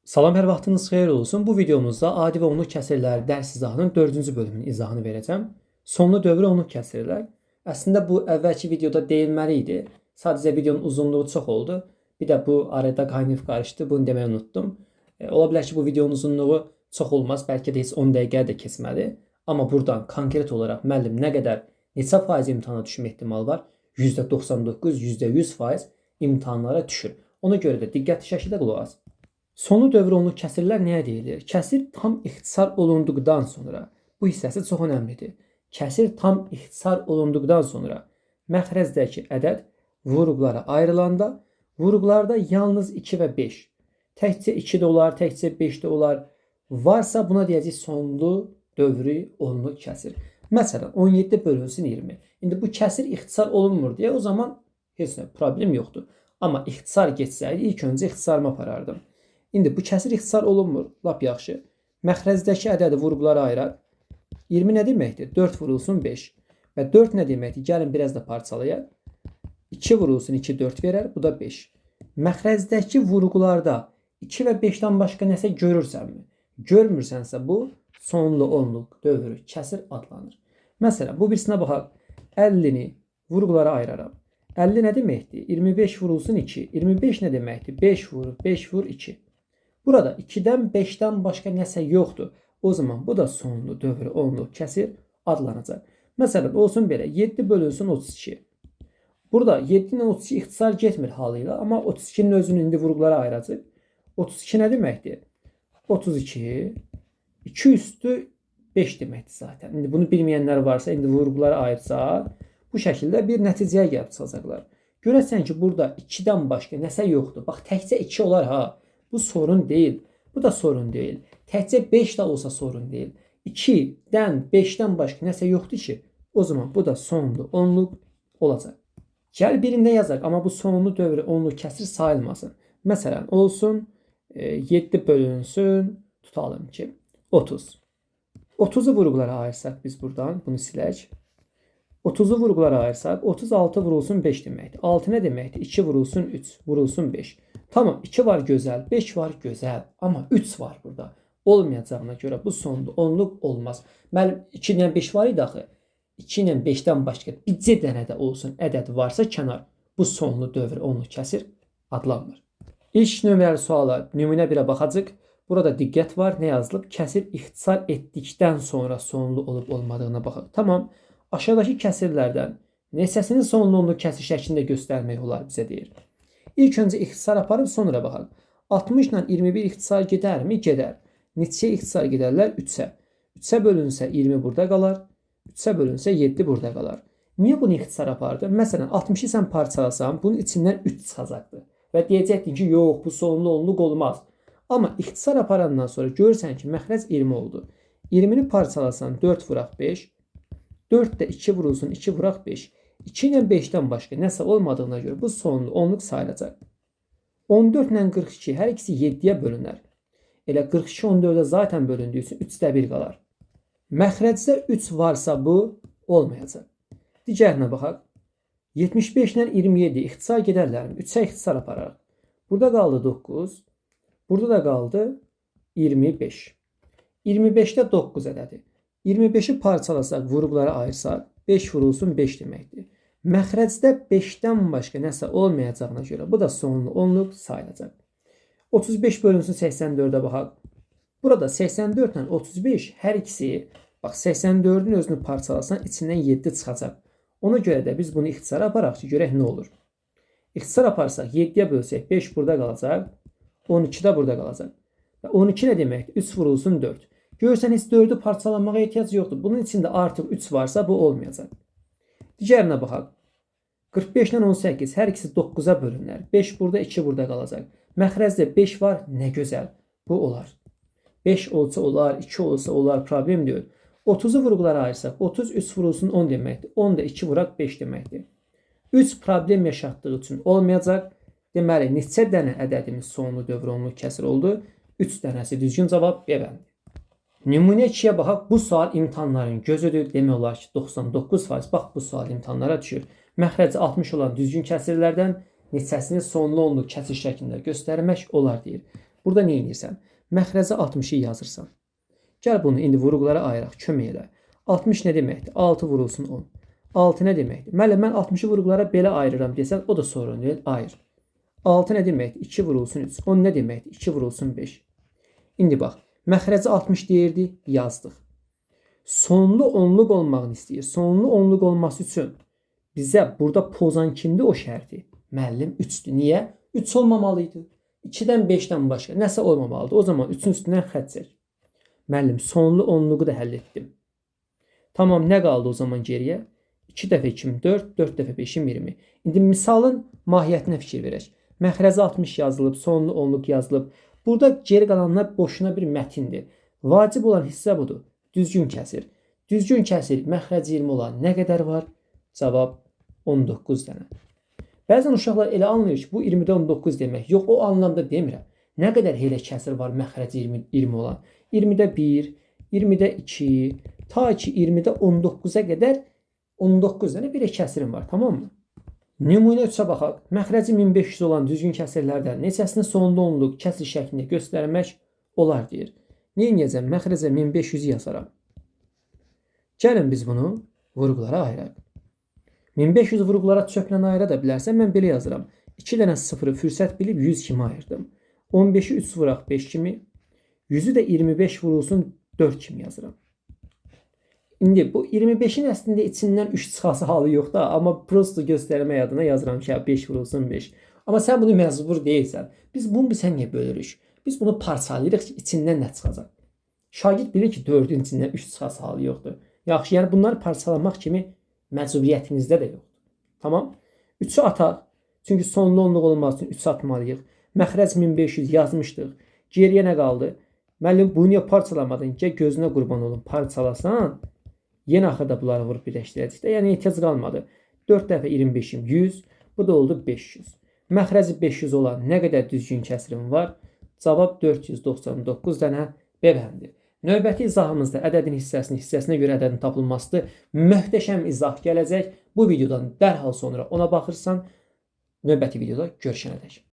Salam, hər vaxtınız xeyir olsun. Bu videomuzda adi və onluq kəsirləri dərs izahının 4-cü bölümünün izahını verəcəm. Sonlu dövr onluq kəsirlər. Əslində bu əvvəlki videoda deyilməli idi. Sadəcə videonun uzunluğu çox oldu. Bir də bu arada qaynayıb qarışdı. Bunu deməyi unutdum. Ola bilər ki, bu videonun uzunluğu çox olmaz. Bəlkə də heç 10 dəqiqə də keçmədi. Amma buradan konkret olaraq müəllim nə qədər neçə faiz imtahana düşmə ehtimalı var? %99, %100% imtahanlara düşür. Ona görə də diqqətli şəkildə qulaq as. Sonlu dövr onluq kəsirlər nəyə deyilir? Kəsir tam ixtisar olunduqdan sonra, bu hissəsi çox önəmlidir. Kəsir tam ixtisar olunduqdan sonra məxrəzdəki ədəd vuruqlara ayrılanda, vuruqlarda yalnız 2 və 5, təkcə 2 də olar, təkcə 5 də olar, varsa buna deyəcək sonlu dövrü onluq kəsir. Məsələn, 17 bölünsün 20. İndi bu kəsir ixtisar olunmur deyə o zaman heç nə problem yoxdur. Amma ixtisar geçsəydi ilk öncə ixtisarımı aparardım. İndi bu kəsir ixtisar olunmur. Lap yaxşı. Məxrəzdəki ədədi vuruqlara ayıraq. 20 nə deməkdir? 4 vurulsun 5. Və 4 nə deməkdir? Gəlin biraz da parçalayaq. 2 vurulsun 2 4 verər. Bu da 5. Məxrəzdəki vuruqlarda 2 və 5-dən başqa nəsə görürsənmi? Görmürsənsə bu sonlu onluq dövrü kəsir adlanır. Məsələn, bu birisinə baxaq. 50-ni vuruqlara ayıraram. 50 nə deməkdir? 25 vurulsun 2. 25 nə deməkdir? 5 vur, 5 vur 2. Burada 2-dən 5-dən başqa nəsə yoxdur. O zaman bu da sonlu dövrü onluq kəsir adlanacaq. Məsələn, olsun belə 7 bölünsün 32. Burada 7 ilə 32 ixtisar getmir halıyla, amma 32-nin özünü indi vuruqlara ayıracaq. 32 nə deməkdir? 32 2 üstü 5 deməkdir zaten. İndi bunu bilməyənlər varsa, indi vuruqlara ayırsaq, bu şəkildə bir nəticəyə gəlib çıxacaqlar. Görəsən ki, burada 2-dən başqa nəsə yoxdur. Bax, təkcə 2 olar ha. Bu sorun değil. Bu da sorun değil. Təkcə 5 də olsa sorun değil. 2-dən 5-dən başqa nəsə yoxdur ki, o zaman bu da sonlu onluq olacaq. Gəl birində yazaq, amma bu sonlu dövrü onluq kəsir sayılmasın. Məsələn, olsun 7 bölünsün, tutalım ki 30. 30'u vuruqlara ayırsaq biz buradan, bunu silək. 30'u vuruqlara ayırsaq, 36 vurulsun 5 deməkdir. 6 nə deməkdir? 2 vurulsun 3, vurulsun 5. Tamam, 2 var gözəl, 5 var gözəl, amma 3 var burada. Olmayacağına görə bu sonlu onluq olmaz. Mənim 2 ilə 5 var idi axı. 2 ilə 5-dən başqa bircə dənə də olsun ədəd varsa kənar. Bu sonlu dövr onluq kəsir adlanmır. İlk nömrəli suala nümunə 1-ə baxacaq. Burada diqqət var, nə yazılıb? Kəsir ixtisar etdikdən sonra sonlu olub olmadığına baxaq. Tamam, aşağıdakı kəsirlərdən neçəsini sonlu onluq kəsir şəklində göstərmək olar bizə deyir. İlk öncə ixtisar aparıb sonra baxaq. 60 ilə 21 ixtisar gedərmi? Gedər. Neçəyə ixtisar gedərlər? 3-ə. 3-ə bölünsə 20 burada qalar. 3-ə bölünsə 7 burada qalar. Niyə bunu ixtisar apardı? Məsələn, 60-ı sən parçalasan, bunun içindən 3 çıxacaqdır. Və deyəcəkdin ki, yox, bu sonlu onluq olmaz. Amma ixtisar aparandan sonra görürsən ki, məxrəc 20 oldu. 20-ni parçalasan 4 vuraq 5. 4 də 2 vurulsun 2 vuraq 5. 2 ilə 5-dən başqa nəsə olmadığına görə bu sonlu onluq sayılacaq. 14 ilə 42 hər ikisi 7-yə bölünər. Elə 42 14-ə zaten bölündüyü üçün 3-də 1 qalar. Məxrəcdə 3 varsa bu olmayacaq. Digərinə baxaq. 75 ilə 27 ixtisar gedərlərmi? 3-ə ixtisar apararaq. Burada qaldı 9. Burada da qaldı 25. 25-də 9 ədədi. 25-i parçalasaq, vuruqlara ayırsaq, 5 vurulsun 5 deməkdir. Məxrəcdə 5-dən başqa nəsə olmayacağına görə bu da sonlu onluq sayılacaq. 35 bölünsün 84-ə baxaq. Burada 84 ilə 35 hər ikisi, bax 84-ün özünü parçalasan içindən 7 çıxacaq. Ona görə də biz bunu ixtisara aparaq ki, görək nə olur. İxtisar aparsaq 7-yə bölsək 5 burada qalacaq, 12 də burada qalacaq. Və 12 nə deməkdir? 3 vurulsun 4. Görürsən, heç 4-ü parçalanmağa ehtiyac yoxdur. Bunun içində artıq 3 varsa bu olmayacaq. Digərinə baxaq. 45 ilə 18 hər ikisi 9-a bölünər. 5 burada, 2 burada qalacaq. Məxrəcdə 5 var, nə gözəl. Bu olar. 5 olsa olar, 2 olsa olar, problem deyil. 30-u vuruqlara ayırsaq, 30 3 vurulsun 10 deməkdir. 10 da 2 vuraq 5 deməkdir. 3 problem yaşatdığı üçün olmayacaq. Deməli, neçə dənə ədədimiz sonlu dövr onluq kəsir oldu? 3 dənəsi düzgün cavab B bəndi. Nümunə 2-yə baxaq. Bu sual imtahanların gözüdür. Demək olar ki, 99% bax bu sual imtahanlara düşür. Məxrəci 60 olan düzgün kəsirlərdən neçəsini sonlu onluq kəsir şəklində göstərmək olar deyir. Burada nə edirsən? Məxrəcə 60-ı yazırsan. Gəl bunu indi vurğulara ayıraq, kömək elə. 60 nə deməkdir? 6 vurulsun 10. 6 nə deməkdir? Müəllim, mən 60-ı vurğulara belə ayırıram desən, o da sorun deyil, ayır. 6 nə deməkdir? 2 vurulsun 3. 10 nə deməkdir? 2 vurulsun 5. İndi bax, məxrəci 60 deyirdi, yazdıq. Sonlu onluq olmağını istəyir. Sonlu onluq olması üçün bizə burada pozan kimdir o şərti? Müəllim 3'dür. Niyə? 3 olmamalıydı. 2-dən 5-dən başqa nəsə olmamalıdır. O zaman 3-ün üstündən xətt çək. Müəllim, sonlu onluğu da həll etdim. Tamam, nə qaldı o zaman geriyə? 2 dəfə 2-im 4, 4 dəfə 5-im 20. İndi misalın mahiyyətinə fikir verək. Məxrəci 60 yazılıb, sonlu onluq yazılıb. Burada geri qalanlar boşuna bir mətindir. Vacib olan hissə budur. Düzgün kəsir. Düzgün kəsir, məxrəci 20 olan nə qədər var? Cavab 19 dənə. Bəzən uşaqlar elə anlayır ki, bu 20-də 19 demək. Yox, o anlamda demirəm. Nə qədər elə kəsir var məxrəci 20 olan? 20-də 1, 20-də 2, ta ki 20-də 19-a qədər 19 dənə bir kəsirim var, tamam mı? Nümunə 3-ə baxaq. Məxrəci 1500 olan düzgün kəsirlərdən neçəsini sonlu onluq kəsir şəklində göstərmək olar deyir. Nə edəcəm? Məxrəcə 1500 yazaram. Gəlin biz bunu vurğulara ayıraq. 1500 vurğulara çöplə ayıra da bilərsən, mən belə yazıram. 2 dənə sıfırı fürsət bilib 100 kimi ayırdım. 15'i 3 vuraq 5 kimi. 100'ü də 25 vurulsun 4 kimi yazıram. İndi bu 25'in əslində içindən 3 çıxası halı yox da, amma prosto göstərmək adına yazıram ki, 5 vurulsun 5. Amma sən bunu məcbur deyilsən. Biz bunu bilsən niyə bölürük? Biz bunu parçalayırıq ki, içindən nə çıxacaq? Şagird bilir ki, 4'ün içindən 3 çıxası halı yoxdur. Yaxşı, yəni bunları parçalamaq kimi məcburiyyətinizdə də yoxdur. Tamam? 3'ü ataq. Çünki sonlu onluq olması üçün 3 atmalıyıq. Məxrəc 1500 yazmışdıq. Geriyə nə qaldı? Müəllim, bunu niyə parçalamadın ki, gözünə qurban olun. Parçalasan, yenə axırda bunları vurub birləşdirəcək. Yəni ehtiyac qalmadı. 4 dəfə 25'im 100, bu da oldu 500. Məxrəci 500 olan nə qədər düzgün kəsirim var? Cavab 499 dənə B-bəndir. Növbəti izahımızda ədədin hissəsinə görə ədədin tapılmasıdır. Möhtəşəm izah gələcək. Bu videodan dərhal sonra ona baxırsan. Növbəti videoda görüşənədək.